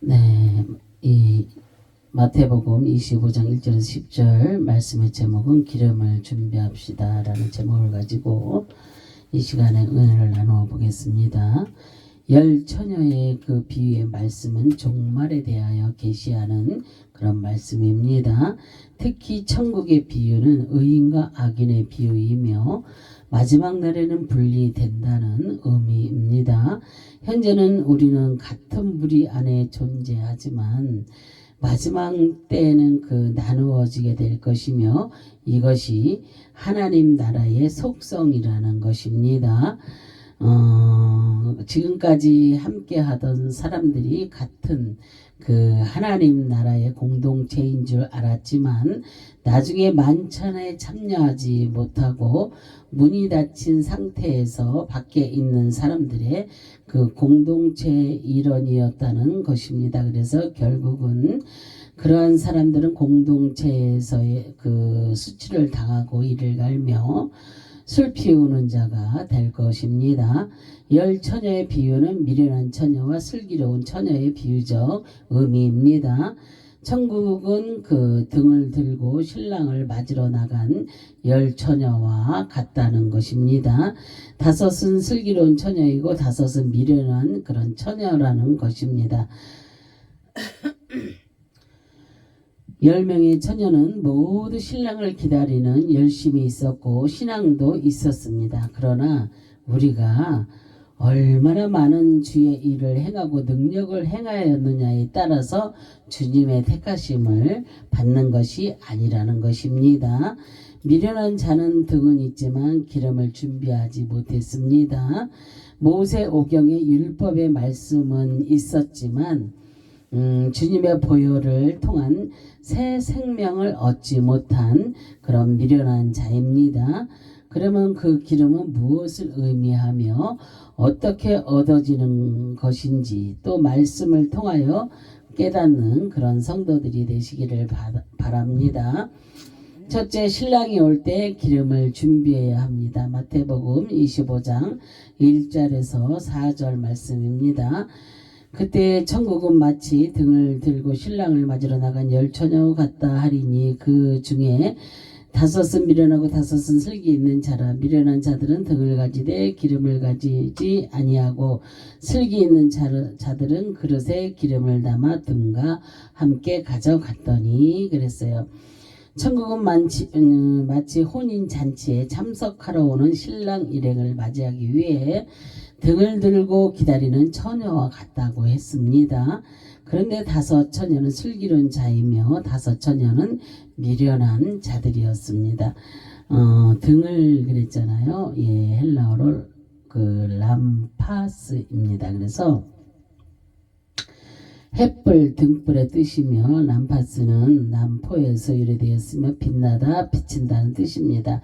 네, 이 마태복음 25장 1절에서 10절 말씀의 제목은 기름을 준비합시다 라는 제목을 가지고 이 시간에 은혜를 나누어 보겠습니다. 열 처녀의 그 비유의 말씀은 종말에 대하여 계시하는 그런 말씀입니다. 특히 천국의 비유는 의인과 악인의 비유이며 마지막 날에는 분리된다는 의미입니다. 현재는 우리는 같은 무리 안에 존재하지만 마지막 때에는 그 나누어지게 될 것이며 이것이 하나님 나라의 속성이라는 것입니다. 지금까지 함께 하던 사람들이 같은 그 하나님 나라의 공동체인 줄 알았지만 나중에 만찬에 참여하지 못하고 문이 닫힌 상태에서 밖에 있는 사람들의 그 공동체의 일원이었다는 것입니다. 그래서 결국은 그러한 사람들은 공동체에서의 그 수치를 당하고 이를 갈며 술 피우는 자가 될 것입니다. 열 처녀의 비유는 미련한 처녀와 슬기로운 처녀의 비유적 의미입니다. 천국은 그 등을 들고 신랑을 맞으러 나간 열 처녀와 같다는 것입니다. 다섯은 슬기로운 처녀이고 다섯은 미련한 그런 처녀라는 것입니다. 10명의 처녀는 모두 신랑을 기다리는 열심이 있었고 신앙도 있었습니다. 그러나 우리가 얼마나 많은 주의 일을 행하고 능력을 행하였느냐에 따라서 주님의 택하심을 받는 것이 아니라는 것입니다. 미련한 자는 등은 있지만 기름을 준비하지 못했습니다. 모세오경의 율법의 말씀은 있었지만 주님의 보혈을 통한 새 생명을 얻지 못한 그런 미련한 자입니다. 그러면 그 기름은 무엇을 의미하며 어떻게 얻어지는 것인지 또 말씀을 통하여 깨닫는 그런 성도들이 되시기를 바랍니다. 첫째, 신랑이 올 때 기름을 준비해야 합니다. 마태복음 25장 1절에서 4절 말씀입니다. 그때 천국은 마치 등을 들고 신랑을 맞으러 나간 열 처녀 같다 하리니 그 중에 다섯은 미련하고 다섯은 슬기 있는 자라. 미련한 자들은 등을 가지되 기름을 가지지 아니하고 슬기 있는 자들은 그릇에 기름을 담아 등과 함께 가져갔더니 그랬어요. 천국은 마치 혼인잔치에 참석하러 오는 신랑 일행을 맞이하기 위해 등을 들고 기다리는 처녀와 같다고 했습니다. 그런데 다섯 처녀는 슬기로운 자이며 다섯 처녀는 미련한 자들이었습니다. 등을 그랬잖아요. 예, 헬라어로 그 람파스입니다. 그래서 햇불, 등불의 뜻이며 람파스는 남포에서 유래되었으며 빛나다, 비친다는 뜻입니다.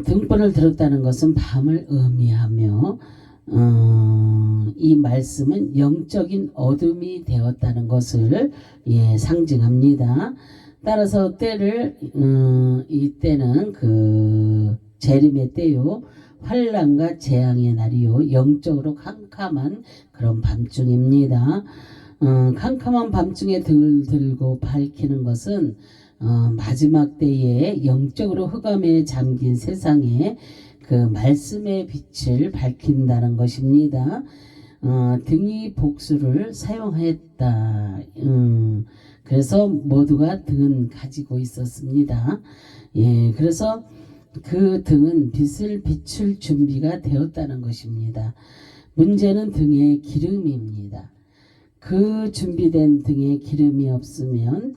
등불을 들었다는 것은 밤을 의미하며 이 말씀은 영적인 어둠이 되었다는 것을 상징합니다. 따라서 때를 이 때는 그 재림의 때요, 환난과 재앙의 날이요, 영적으로 캄캄한 그런 밤중입니다. 캄캄한 밤중에 등을 들고 밝히는 것은 마지막 때에 영적으로 흑암에 잠긴 세상에 그 말씀의 빛을 밝힌다는 것입니다. 등이 복수를 사용했다. 그래서 모두가 등은 가지고 있었습니다. 예, 그래서 그 등은 빛을 비출 준비가 되었다는 것입니다. 문제는 등의 기름입니다. 그 준비된 등에 기름이 없으면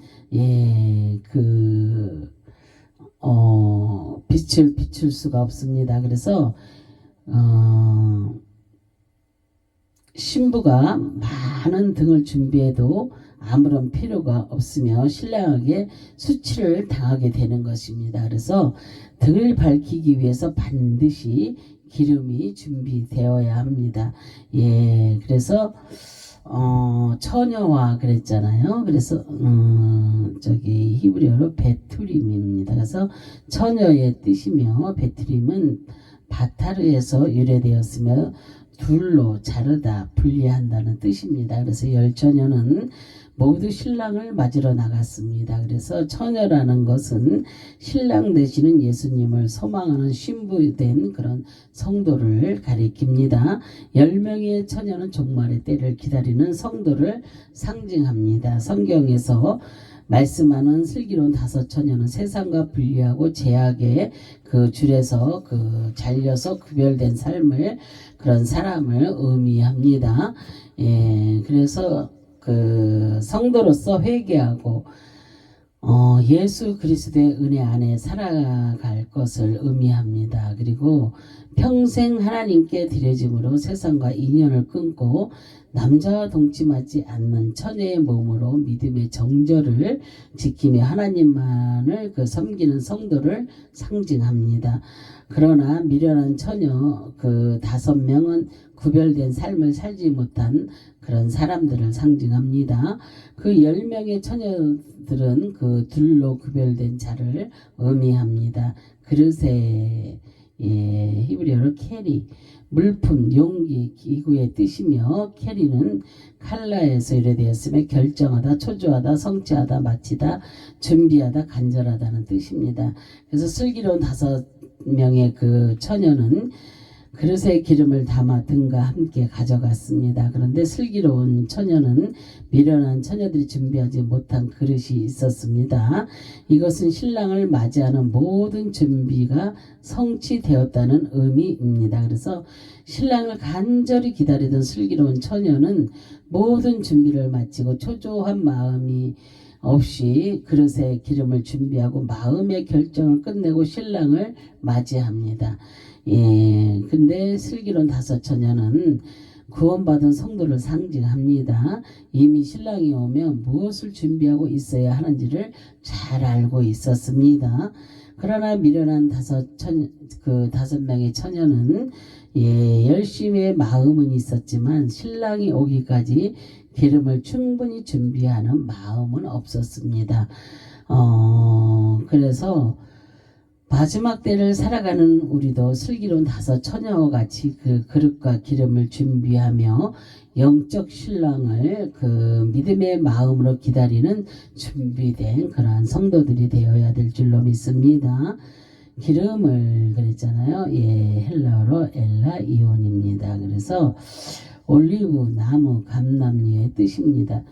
빛을 비출 수가 없습니다. 그래서 신부가 많은 등을 준비해도 아무런 필요가 없으며 신랑에게 수치를 당하게 되는 것입니다. 그래서 등을 밝히기 위해서 반드시 기름이 준비되어야 합니다. 예, 그래서 처녀와 그랬잖아요. 그래서 저기 히브리어로 베투림입니다. 그래서 처녀의 뜻이며 베투림은 바타르에서 유래되었으며 둘로 자르다 분리한다는 뜻입니다. 그래서 열 처녀는 모두 신랑을 맞으러 나갔습니다. 그래서 처녀라는 것은 신랑 되시는 예수님을 소망하는 신부된 그런 성도를 가리킵니다. 10명의 처녀는 종말의 때를 기다리는 성도를 상징합니다. 성경에서 말씀하는 슬기로운 5처녀는 세상과 분리하고 제약의 그 줄에서 잘려서 구별된 삶을, 그런 사람을 의미합니다. 그래서 성도로서 회개하고 예수 그리스도의 은혜 안에 살아갈 것을 의미합니다. 그리고 평생 하나님께 드려짐으로 세상과 인연을 끊고 남자와 동침하지 않는 처녀의 몸으로 믿음의 정절을 지키며 하나님만을 섬기는 성도를 상징합니다. 그러나 미련한 처녀 5명은 구별된 삶을 살지 못한 그런 사람들을 상징합니다. 10명의 처녀들은 둘로 구별된 자를 의미합니다. 그릇에 히브리어로 캐리, 물품, 용기, 기구의 뜻이며 캐리는 칼라에서 유래되었으며 결정하다, 초조하다, 성취하다, 마치다, 준비하다, 간절하다는 뜻입니다. 그래서 슬기로운 5명의 처녀는 그릇에 기름을 담아 등과 함께 가져갔습니다. 그런데 슬기로운 처녀는 미련한 처녀들이 준비하지 못한 그릇이 있었습니다. 이것은 신랑을 맞이하는 모든 준비가 성취되었다는 의미입니다. 그래서 신랑을 간절히 기다리던 슬기로운 처녀는 모든 준비를 마치고 초조한 마음이 없이 그릇에 기름을 준비하고 마음의 결정을 끝내고 신랑을 맞이합니다. 근데 슬기로운 5처녀는 구원받은 성도를 상징합니다. 이미 신랑이 오면 무엇을 준비하고 있어야 하는지를 잘 알고 있었습니다. 그러나 미련한 5명의 처녀는 열심의 마음은 있었지만 신랑이 오기까지 기름을 충분히 준비하는 마음은 없었습니다. 그래서 마지막 때를 살아가는 우리도 슬기로운 5처녀같이 그릇과 기름을 준비하며 영적 신랑을 믿음의 마음으로 기다리는 준비된 그러한 성도들이 되어야 될 줄로 믿습니다. 기름을 그랬잖아요. 헬라어로 엘라이온입니다. 그래서 올리브 나무, 감람류의 뜻입니다.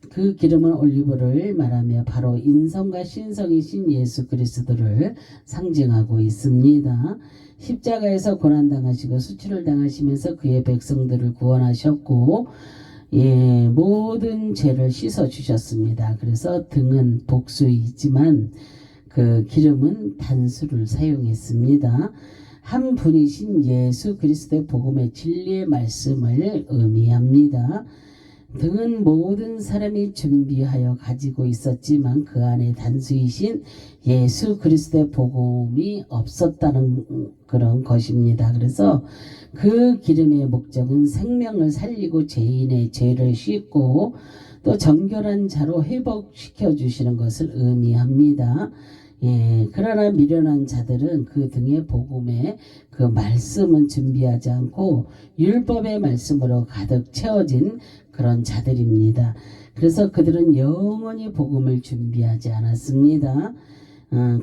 그 기름은 올리브를 말하며 바로 인성과 신성이신 예수 그리스도를 상징하고 있습니다. 십자가에서 고난당하시고 수치를 당하시면서 그의 백성들을 구원하셨고 모든 죄를 씻어주셨습니다. 그래서 등은 복수이지만 기름은 단수를 사용했습니다. 한 분이신 예수 그리스도의 복음의 진리의 말씀을 의미합니다. 등은 모든 사람이 준비하여 가지고 있었지만 그 안에 단수이신 예수 그리스도의 복음이 없었다는 그런 것입니다. 그래서 기름의 목적은 생명을 살리고 죄인의 죄를 씻고 또 정결한 자로 회복시켜 주시는 것을 의미합니다. 그러나 미련한 자들은 등의 복음에 말씀은 준비하지 않고 율법의 말씀으로 가득 채워진 그런 자들입니다. 그래서 그들은 영원히 복음을 준비하지 않았습니다.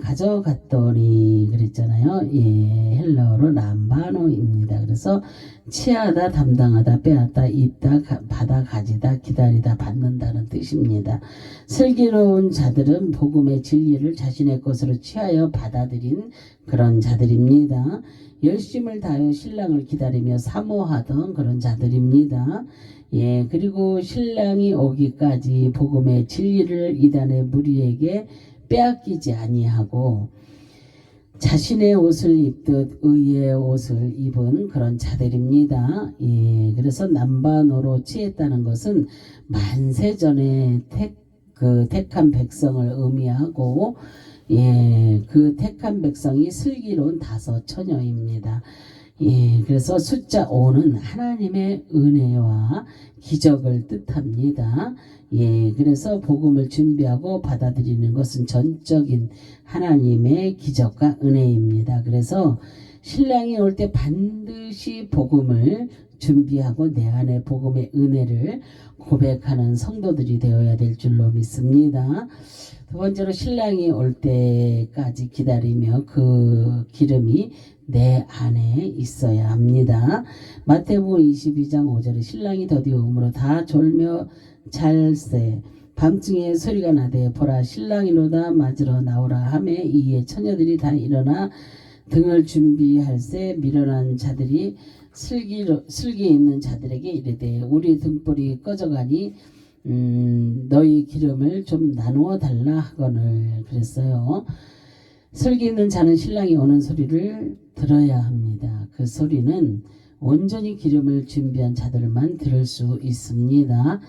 가져갔더니 그랬잖아요. 헬라어로 람바노입니다. 그래서 취하다, 담당하다, 빼앗다, 입다, 받아, 가지다, 기다리다, 받는다는 뜻입니다. 슬기로운 자들은 복음의 진리를 자신의 것으로 취하여 받아들인 그런 자들입니다. 열심을 다하여 신랑을 기다리며 사모하던 그런 자들입니다. 그리고 신랑이 오기까지 복음의 진리를 이단의 무리에게 빼앗기지 아니하고 자신의 옷을 입듯 의의 옷을 입은 그런 자들입니다. 그래서 남반으로 취했다는 것은 만세전에 택한 백성을 의미하고 그 택한 백성이 슬기로운 5처녀입니다. 그래서 숫자 5는 하나님의 은혜와 기적을 뜻합니다. 그래서 복음을 준비하고 받아들이는 것은 전적인 하나님의 기적과 은혜입니다. 그래서 신랑이 올 때 반드시 복음을 준비하고 내 안에 복음의 은혜를 고백하는 성도들이 되어야 될 줄로 믿습니다. 두 번째로 신랑이 올 때까지 기다리며 그 기름이 내 안에 있어야 합니다. 마태복음 22장 5절에 신랑이 드디어 오므로 다 졸며 잘세 밤중에 소리가 나되 보라 신랑이로다 맞으러 나오라 하매 이에 처녀들이 다 일어나 등을 준비할세 미련한 자들이 슬기에 있는 자들에게 이르되 우리 등불이 꺼져가니 너희 기름을 좀 나누어 달라 하거늘 그랬어요. 슬기 있는 자는 신랑이 오는 소리를 들어야 합니다. 그 소리는 온전히 기름을 준비한 자들만 들을 수 있습니다.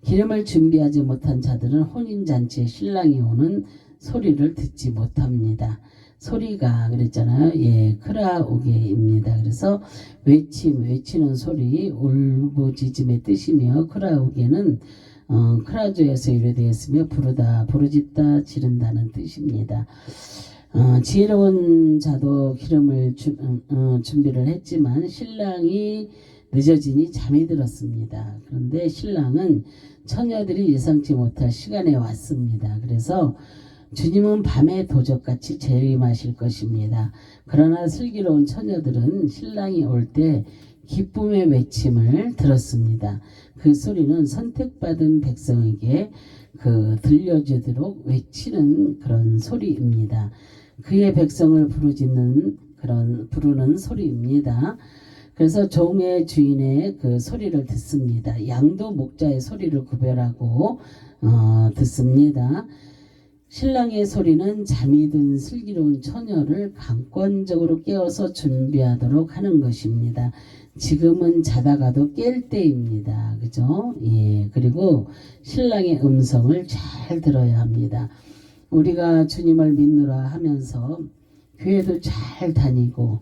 기름을 준비하지 못한 자들은 혼인잔치에 신랑이 오는 소리를 듣지 못합니다. 소리가 그랬잖아요. 예, 크라우게입니다. 그래서 외치는 소리, 울부짖음의 뜻이며 크라우게는 크라조에서 유래되었으며 부르다, 부르짖다, 지른다는 뜻입니다. 지혜로운 자도 기름을 준비를 했지만 신랑이 늦어지니 잠이 들었습니다. 그런데 신랑은 처녀들이 예상치 못할 시간에 왔습니다. 그래서 주님은 밤에 도적같이 재림하실 것입니다. 그러나 슬기로운 처녀들은 신랑이 올 때 기쁨의 외침을 들었습니다. 그 소리는 선택받은 백성에게 들려주도록 외치는 그런 소리입니다. 그의 백성을 부르는 소리입니다. 그래서 종의 주인의 그 소리를 듣습니다. 양도 목자의 소리를 구별하고 듣습니다. 신랑의 소리는 잠이 든 슬기로운 처녀를 강권적으로 깨워서 준비하도록 하는 것입니다. 지금은 자다가도 깰 때입니다. 그죠? 예. 그리고 신랑의 음성을 잘 들어야 합니다. 우리가 주님을 믿노라 하면서 교회도 잘 다니고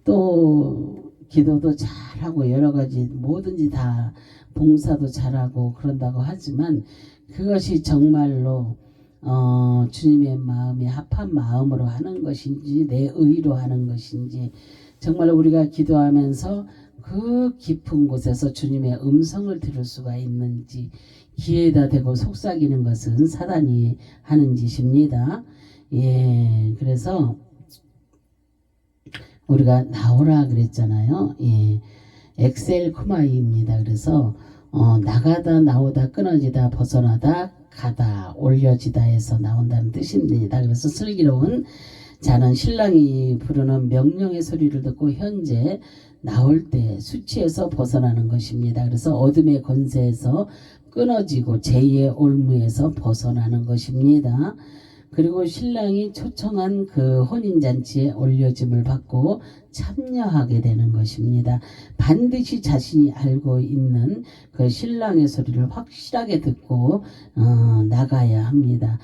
또 기도도 잘하고 여러 가지 뭐든지 다 봉사도 잘하고 그런다고 하지만 그것이 정말로 주님의 마음에 합한 마음으로 하는 것인지 내 의로 하는 것인지 정말 우리가 기도하면서 그 깊은 곳에서 주님의 음성을 들을 수가 있는지 기회다 대고 속삭이는 것은 사단이 하는 짓입니다. 예, 그래서 우리가 나오라 그랬잖아요. 예, 엑셀 코마이입니다. 그래서 나가다 나오다 끊어지다 벗어나다 가다 올려지다에서 나온다는 뜻입니다. 그래서 슬기로운 자는 신랑이 부르는 명령의 소리를 듣고 현재 나올 때 수치에서 벗어나는 것입니다. 그래서 어둠의 권세에서 끊어지고 제2의 올무에서 벗어나는 것입니다. 그리고 신랑이 초청한 그 혼인잔치에 올려짐을 받고 참여하게 되는 것입니다. 반드시 자신이 알고 있는 그 신랑의 소리를 확실하게 듣고 나가야 합니다.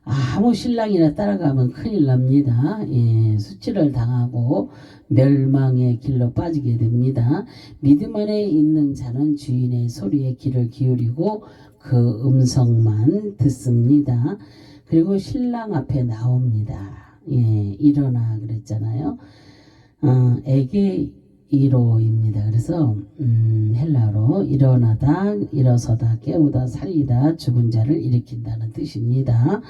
아무 신랑이나 따라가면 큰일 납니다. 예, 수치를 당하고 멸망의 길로 빠지게 됩니다. 믿음 안에 있는 자는 주인의 소리에 귀를 기울이고 그 음성만 듣습니다. 그리고 신랑 앞에 나옵니다. 예, 일어나 그랬잖아요. 에게이로입니다. 그래서 헬라어로 일어나다, 일어서다, 깨우다, 살리다, 죽은 자를 일으킨다는 뜻입니다.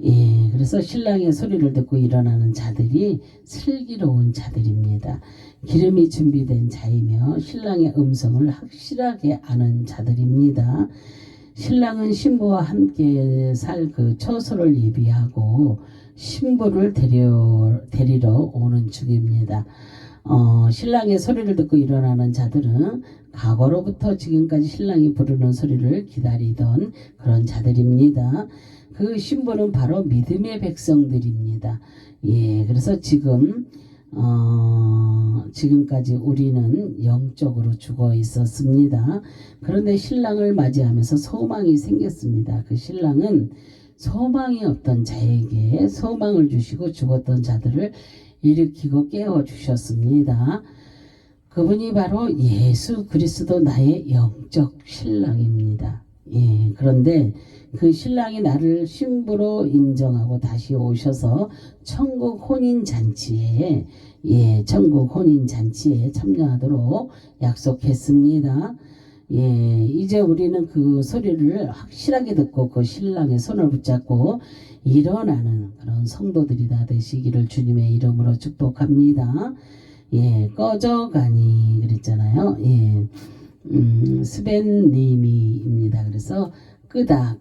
예, 그래서 신랑의 소리를 듣고 일어나는 자들이 슬기로운 자들입니다. 기름이 준비된 자이며 신랑의 음성을 확실하게 아는 자들입니다. 신랑은 신부와 함께 살 그 처소를 예비하고 신부를 데리러 오는 중입니다. 신랑의 소리를 듣고 일어나는 자들은 과거로부터 지금까지 신랑이 부르는 소리를 기다리던 그런 자들입니다. 그 신부는 바로 믿음의 백성들입니다. 예, 그래서 지금까지 우리는 영적으로 죽어 있었습니다. 그런데 신랑을 맞이하면서 소망이 생겼습니다. 그 신랑은 소망이 없던 자에게 소망을 주시고 죽었던 자들을 일으키고 깨워주셨습니다. 그분이 바로 예수 그리스도 나의 영적 신랑입니다. 예, 그런데 그 신랑이 나를 신부로 인정하고 다시 오셔서 천국 혼인잔치에 천국 혼인잔치에 참여하도록 약속했습니다. 이제 우리는 그 소리를 확실하게 듣고 그 신랑의 손을 붙잡고 일어나는 그런 성도들이 다 되시기를 주님의 이름으로 축복합니다. 꺼져가니 그랬잖아요. 스벤님이입니다. 그래서 끄다,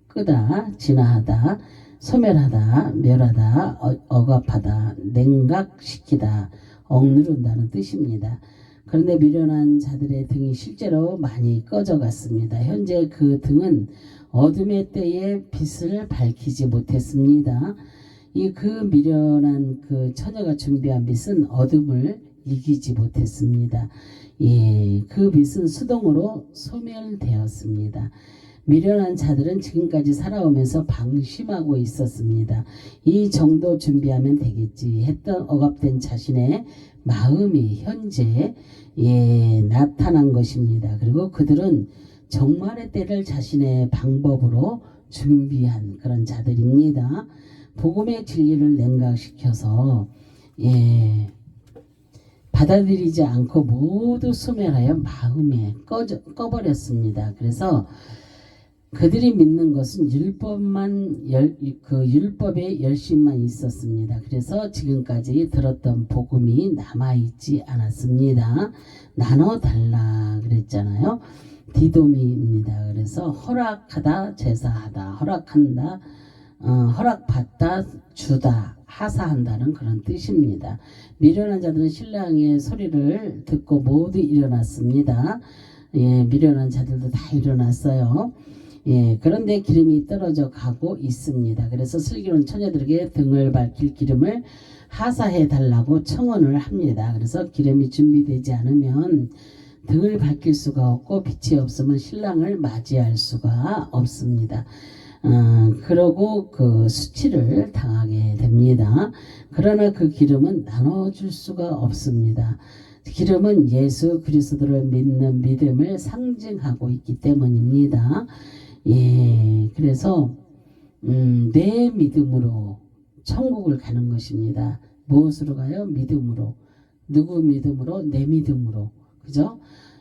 끄다, 진화하다, 소멸하다, 멸하다, 억압하다, 냉각시키다, 억누른다는 뜻입니다. 그런데 미련한 자들의 등이 실제로 많이 꺼져갔습니다. 현재 그 등은 어둠의 때에 빛을 밝히지 못했습니다. 그 미련한 그 처녀가 준비한 빛은 어둠을 이기지 못했습니다. 그 빛은 수동으로 소멸되었습니다. 미련한 자들은 지금까지 살아오면서 방심하고 있었습니다. 이 정도 준비하면 되겠지 했던 억압된 자신의 마음이 현재 나타난 것입니다. 그리고 그들은 정말의 때를 자신의 방법으로 준비한 그런 자들입니다. 복음의 진리를 냉각시켜서 받아들이지 않고 모두 소멸하여 마음에 꺼버렸습니다. 그래서 그들이 믿는 것은 율법의 열심만 있었습니다. 그래서 지금까지 들었던 복음이 남아있지 않았습니다. 나눠달라 그랬잖아요. 디도미입니다. 그래서 허락하다, 제사하다, 허락한다, 허락받다, 주다, 하사한다는 그런 뜻입니다. 미련한 자들은 신랑의 소리를 듣고 모두 일어났습니다. 미련한 자들도 다 일어났어요. 그런데 기름이 떨어져 가고 있습니다. 그래서 슬기로운 처녀들에게 등을 밝힐 기름을 하사해 달라고 청원을 합니다. 그래서 기름이 준비되지 않으면 등을 밝힐 수가 없고 빛이 없으면 신랑을 맞이할 수가 없습니다. 그러고 그 수치를 당하게 됩니다. 그러나 그 기름은 나눠줄 수가 없습니다. 기름은 예수 그리스도를 믿는 믿음을 상징하고 있기 때문입니다. 그래서 내 믿음으로 천국을 가는 것입니다. 무엇으로 가요? 믿음으로. 누구 믿음으로? 내 믿음으로. 그죠?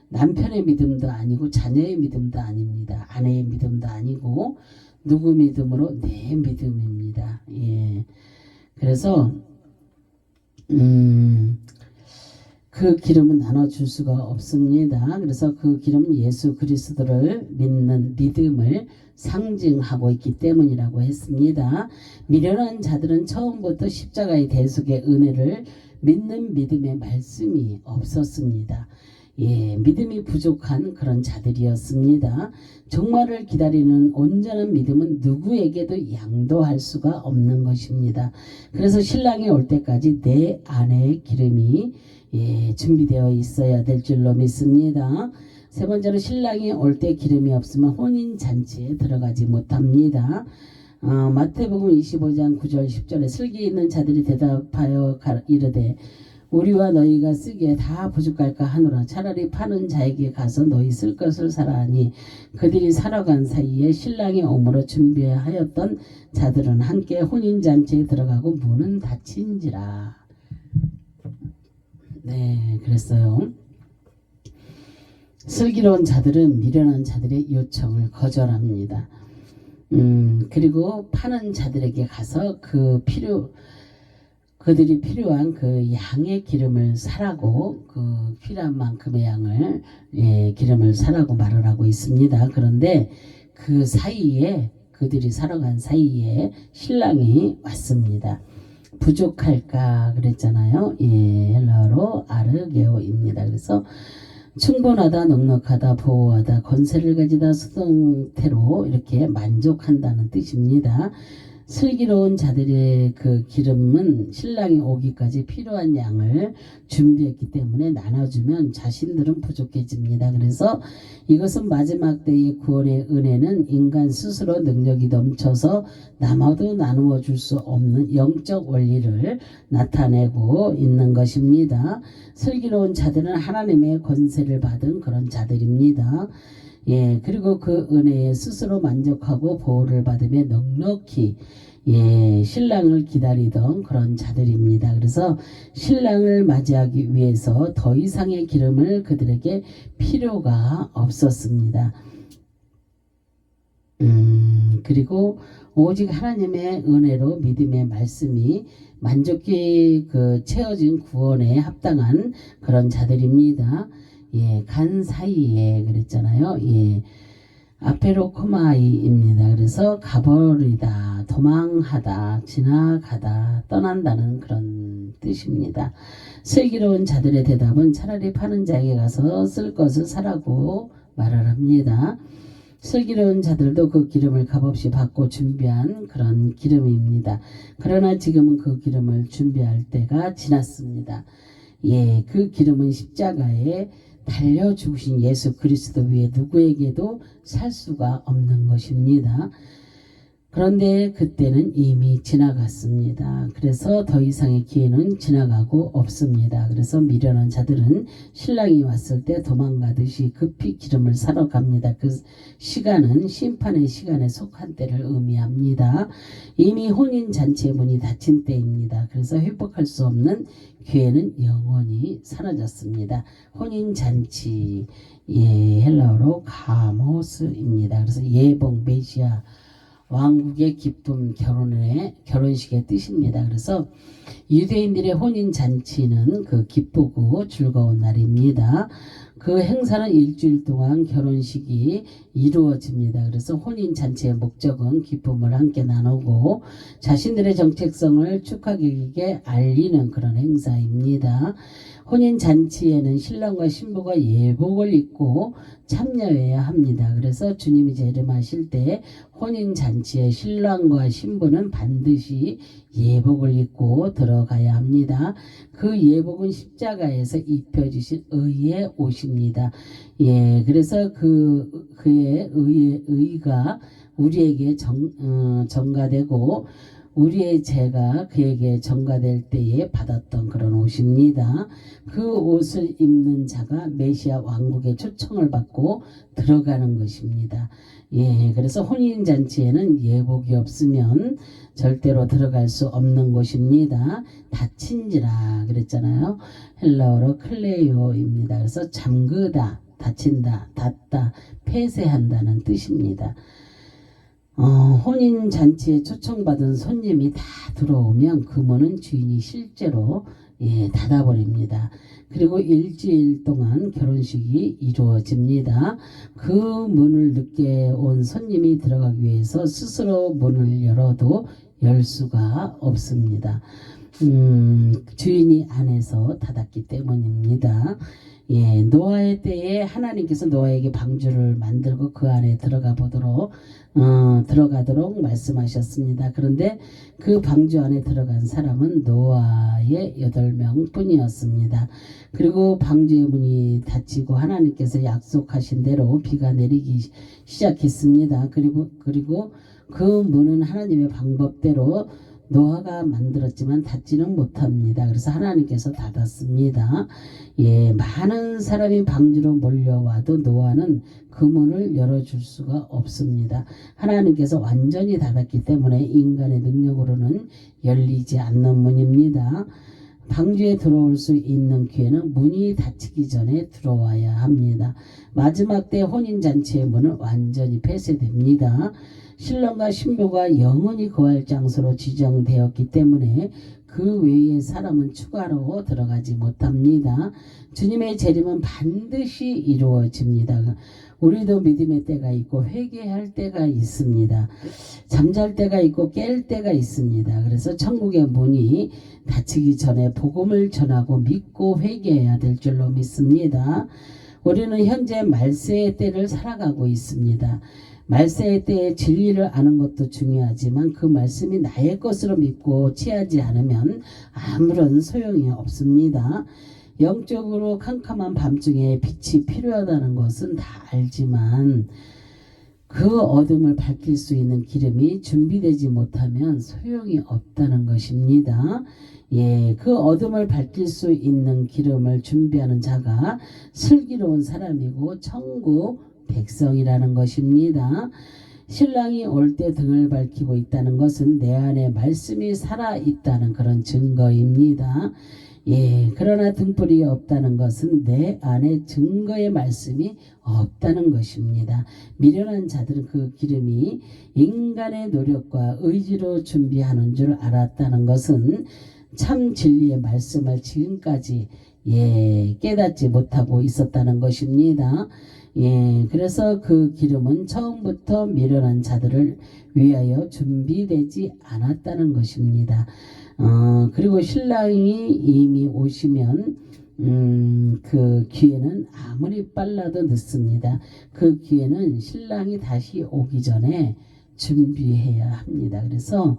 남편의 믿음도 아니고 자녀의 믿음도 아닙니다. 아내의 믿음도 아니고 누구 믿음으로? 내 믿음입니다. 그래서 그 기름은 나눠줄 수가 없습니다. 그래서 그 기름은 예수 그리스도를 믿는 믿음을 상징하고 있기 때문이라고 했습니다. 미련한 자들은 처음부터 십자가의 대속의 은혜를 믿는 믿음의 말씀이 없었습니다. 믿음이 부족한 그런 자들이었습니다. 종말을 기다리는 온전한 믿음은 누구에게도 양도할 수가 없는 것입니다. 그래서 신랑이 올 때까지 내 안에 기름이 준비되어 있어야 될 줄로 믿습니다. 세 번째로 신랑이 올 때 기름이 없으면 혼인잔치에 들어가지 못합니다. 마태복음 25장 9절 10절에 슬기 있는 자들이 대답하여 이르되 우리와 너희가 쓰기에 다 부족할까 하노라. 차라리 파는 자에게 가서 너희 쓸 것을 사라 하니 그들이 사러 간 사이에 신랑이 오므로 준비하였던 자들은 함께 혼인잔치에 들어가고 문은 닫힌지라. 그랬어요. 슬기로운 자들은 미련한 자들의 요청을 거절합니다. 그리고 파는 자들에게 가서 그들이 필요한 그 양의 기름을 사라고 그 필요한 만큼의 양을 기름을 사라고 말을 하고 있습니다. 그런데 그 사이에 그들이 사러 간 사이에 신랑이 왔습니다. 부족할까 그랬잖아요. 헬라어로 아르게오입니다. 그래서 충분하다, 넉넉하다, 보호하다, 권세를 가지다, 수동태로 이렇게 만족한다는 뜻입니다. 슬기로운 자들의 그 기름은 신랑이 오기까지 필요한 양을 준비했기 때문에 나눠주면 자신들은 부족해집니다. 그래서 이것은 마지막 때의 구원의 은혜는 인간 스스로 능력이 넘쳐서 남아도 나누어 줄 수 없는 영적 원리를 나타내고 있는 것입니다. 슬기로운 자들은 하나님의 권세를 받은 그런 자들입니다. 예, 그리고 그 은혜에 스스로 만족하고 보호를 받으며 넉넉히 예, 신랑을 기다리던 그런 자들입니다. 그래서 신랑을 맞이하기 위해서 더 이상의 기름을 그들에게 필요가 없었습니다. 그리고 오직 하나님의 은혜로 믿음의 말씀이 만족히 채워진 구원에 합당한 그런 자들입니다. 예, 간 사이에 그랬잖아요. 예, 아페로코마이입니다. 그래서 가버리다, 도망하다, 지나가다, 떠난다는 그런 뜻입니다. 슬기로운 자들의 대답은 차라리 파는 자에게 가서 쓸 것을 사라고 말을 합니다. 슬기로운 자들도 그 기름을 값없이 받고 준비한 그런 기름입니다. 그러나 지금은 그 기름을 준비할 때가 지났습니다. 예, 그 기름은 십자가에 달려 죽으신 예수 그리스도 위에 누구에게도 살 수가 없는 것입니다. 그런데 그때는 이미 지나갔습니다. 그래서 더 이상의 기회는 지나가고 없습니다. 그래서 미련한 자들은 신랑이 왔을 때 도망가듯이 급히 기름을 사러 갑니다. 그 시간은 심판의 시간에 속한 때를 의미합니다. 이미 혼인잔치의 문이 닫힌 때입니다. 그래서 회복할 수 없는 기회는 영원히 사라졌습니다. 혼인잔치, 예, 헬라어로 가모스입니다. 그래서 예복, 메시아, 왕국의 기쁨, 결혼식의 뜻입니다. 그래서 유대인들의 혼인 잔치는 그 기쁘고 즐거운 날입니다. 그 행사는 일주일 동안 결혼식이 이루어집니다. 그래서 혼인 잔치의 목적은 기쁨을 함께 나누고 자신들의 정체성을 축하객에게 알리는 그런 행사입니다. 혼인 잔치에는 신랑과 신부가 예복을 입고 참여해야 합니다. 그래서 주님이 재림하실 때 혼인 잔치에 신랑과 신부는 반드시 예복을 입고 들어가야 합니다. 그 예복은 십자가에서 입혀주신 의의 옷입니다. 예, 그래서 그의 의가 우리에게 전가되고 우리의 죄가 그에게 전가될 때에 받았던 그런 옷입니다. 그 옷을 입는 자가 메시아 왕국의 초청을 받고 들어가는 것입니다. 예, 그래서 혼인잔치에는 예복이 없으면 절대로 들어갈 수 없는 곳입니다. 닫힌지라 그랬잖아요. 헬라어로 클레요입니다. 그래서 잠그다, 닫힌다, 닫다, 폐쇄한다는 뜻입니다. 혼인잔치에 초청받은 손님이 다 들어오면 그 문은 주인이 실제로 예, 닫아버립니다. 그리고 일주일 동안 결혼식이 이루어집니다. 그 문을 늦게 온 손님이 들어가기 위해서 스스로 문을 열어도 열 수가 없습니다. 주인이 안에서 닫았기 때문입니다. 예, 노아의 때에 하나님께서 노아에게 방주를 만들고 그 안에 들어가도록 말씀하셨습니다. 그런데 그 방주 안에 들어간 사람은 노아의 8명 뿐이었습니다. 그리고 방주의 문이 닫히고 하나님께서 약속하신 대로 비가 내리기 시작했습니다. 그리고 그 문은 하나님의 방법대로 노아가 만들었지만 닫지는 못합니다. 그래서 하나님께서 닫았습니다. 예, 많은 사람이 방주로 몰려와도 노아는 그 문을 열어줄 수가 없습니다. 하나님께서 완전히 닫았기 때문에 인간의 능력으로는 열리지 않는 문입니다. 방주에 들어올 수 있는 기회는 문이 닫히기 전에 들어와야 합니다. 마지막 때 혼인잔치의 문은 완전히 폐쇄됩니다. 신랑과 신부가 영원히 거할 장소로 지정되었기 때문에 그 외에 사람은 추가로 들어가지 못합니다. 주님의 재림은 반드시 이루어집니다. 우리도 믿음의 때가 있고 회개할 때가 있습니다. 잠잘 때가 있고 깰 때가 있습니다. 그래서 천국의 문이 닫히기 전에 복음을 전하고 믿고 회개해야 될 줄로 믿습니다. 우리는 현재 말세의 때를 살아가고 있습니다. 말세의 때에 진리를 아는 것도 중요하지만 그 말씀이 나의 것으로 믿고 취하지 않으면 아무런 소용이 없습니다. 영적으로 캄캄한 밤중에 빛이 필요하다는 것은 다 알지만 그 어둠을 밝힐 수 있는 기름이 준비되지 못하면 소용이 없다는 것입니다. 예, 그 어둠을 밝힐 수 있는 기름을 준비하는 자가 슬기로운 사람이고 천국 백성이라는 것입니다. 신랑이 올 때 등을 밝히고 있다는 것은 내 안에 말씀이 살아 있다는 그런 증거입니다. 예, 그러나 등불이 없다는 것은 내 안에 증거의 말씀이 없다는 것입니다. 미련한 자들은 그 기름이 인간의 노력과 의지로 준비하는 줄 알았다는 것은 참 진리의 말씀을 지금까지 깨닫지 못하고 있었다는 것입니다. 그래서 그 기름은 처음부터 미련한 자들을 위하여 준비되지 않았다는 것입니다. 그리고 신랑이 이미 오시면 그 기회는 아무리 빨라도 늦습니다. 그 기회는 신랑이 다시 오기 전에 준비해야 합니다. 그래서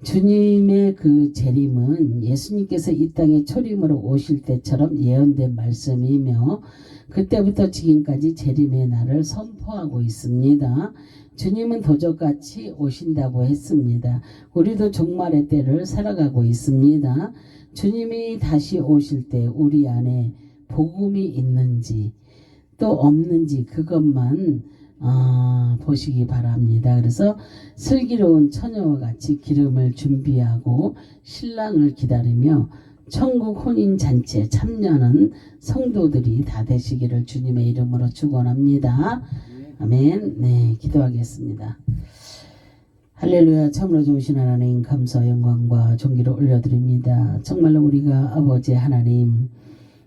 주님의 그 재림은 예수님께서 이 땅에 초림으로 오실 때처럼 예언된 말씀이며 그때부터 지금까지 재림의 날을 선포하고 있습니다. 주님은 도적같이 오신다고 했습니다. 우리도 종말의 때를 살아가고 있습니다. 주님이 다시 오실 때 우리 안에 복음이 있는지 또 없는지 그것만 보시기 바랍니다. 그래서 슬기로운 처녀와 같이 기름을 준비하고 신랑을 기다리며 천국 혼인 잔치에 참여하는 성도들이 다 되시기를 주님의 이름으로 축원합니다. 아멘. 네, 기도하겠습니다. 할렐루야. 참으로 좋으신 하나님 감사 영광과 존귀를 올려드립니다. 정말로 우리가 아버지 하나님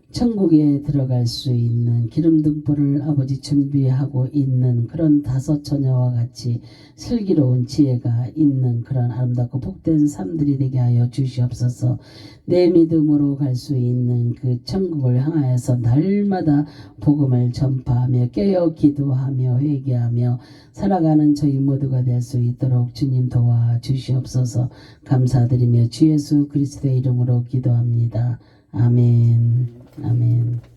천국에 들어갈 수 있는 기름 등불을 아버지 준비하고 있는 그런 다섯 처녀와 같이 슬기로운 지혜가 있는 그런 아름답고 복된 삶들이 되게 하여 주시옵소서. 내 믿음으로 갈 수 있는 그 천국을 향하여서 날마다 복음을 전파하며 깨어 기도하며 회개하며 살아가는 저희 모두가 될 수 있도록 주님 도와 주시옵소서. 감사드리며 주 예수 그리스도의 이름으로 기도합니다. 아멘. 아멘.